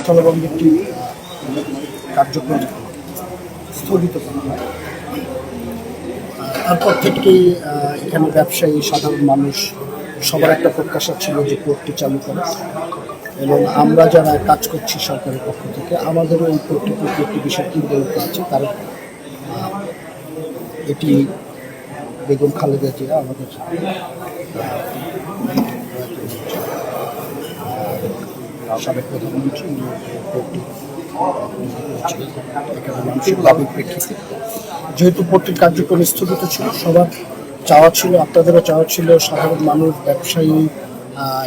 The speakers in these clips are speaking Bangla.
স্থলবন্দরটি কার্যক্রম স্থগিত করা হয়। তারপর থেকেই এখানে ব্যবসায়ী, সাধারণ মানুষ সবার একটা প্রত্যাশা ছিল যে পোর্টটি চালু করা, এবং আমরা যারা কাজ করছি সরকারের পক্ষ থেকে আমাদেরও এই পোর্টটির প্রতি একটি বিশেষ উদ্যোগিতা আছে। কারণ এটি বেগম খালেদা জিয়া আমাদের সাবেক প্রধানমন্ত্রী পোর্টটি এখানে মানুষের দাবির প্রেক্ষিতে যেহেতু পোর্টটির কার্যক্রম স্থগিত ছিল, সবার চাওয়া ছিল, আপনাদেরও চাওয়া ছিল, সাধারণ মানুষ, ব্যবসায়ী,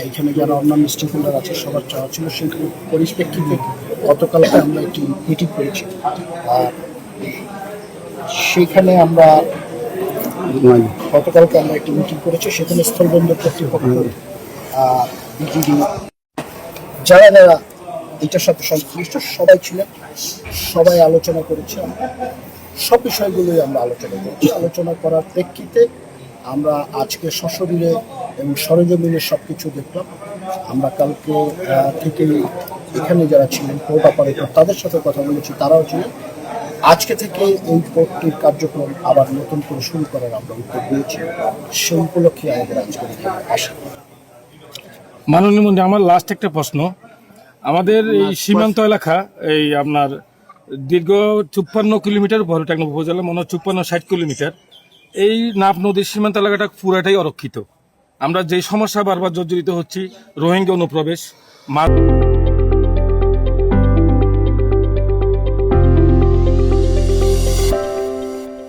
এখানে যারা অন্যান্য স্টেক হোল্ডার আছে সবার চাওয়া ছিল। সেই পরিপ্রেক্ষিতে গতকালকে আমরা একটি মিটিং করেছি। সেখানে আমরা গতকালকে আমরা একটি মিটিং করেছি। সেখানে স্থলবন্দর কর্তৃপক্ষ, বিজিডি, যারা যারা এটার সাথে সংশ্লিষ্ট সবাই ছিলেন, সবাই আলোচনা করেছি। আমরা সব বিষয়গুলোই আমরা আলোচনা করেছি। আলোচনা করার প্রেক্ষিতে আমরা আজকে সশরীরে এবং সরেজমিনে সব কিছু দেখলাম। আমরা কালকে থেকে এখানে যারা ছিলেন পোর্ট অপারেটর তাদের সাথে কথা বলেছি, তারাও ছিলেন। আজকে থেকে এই পোর্টটির কার্যক্রম আবার নতুন করে শুরু করার আমরা উদ্যোগ নিয়েছি। সেই উপলক্ষে আমাদের আজকের এখানে আসা। মাননীয় মন্ত্রী, আমার লাস্ট একটা প্রশ্ন। আমাদের এই সীমান্ত এলাকা, এই আপনার দীর্ঘ 54 কিলোমিটার টেকনাফ উপজেলা, মনে হয় 54-60 কিলোমিটার, এই নাফ নদীর সীমান্ত এলাকাটা পুরাটাই অরক্ষিত। আমরা যেই সমস্যা বারবার জর্জরিত হচ্ছি, রোহিঙ্গা অনুপ্রবেশ,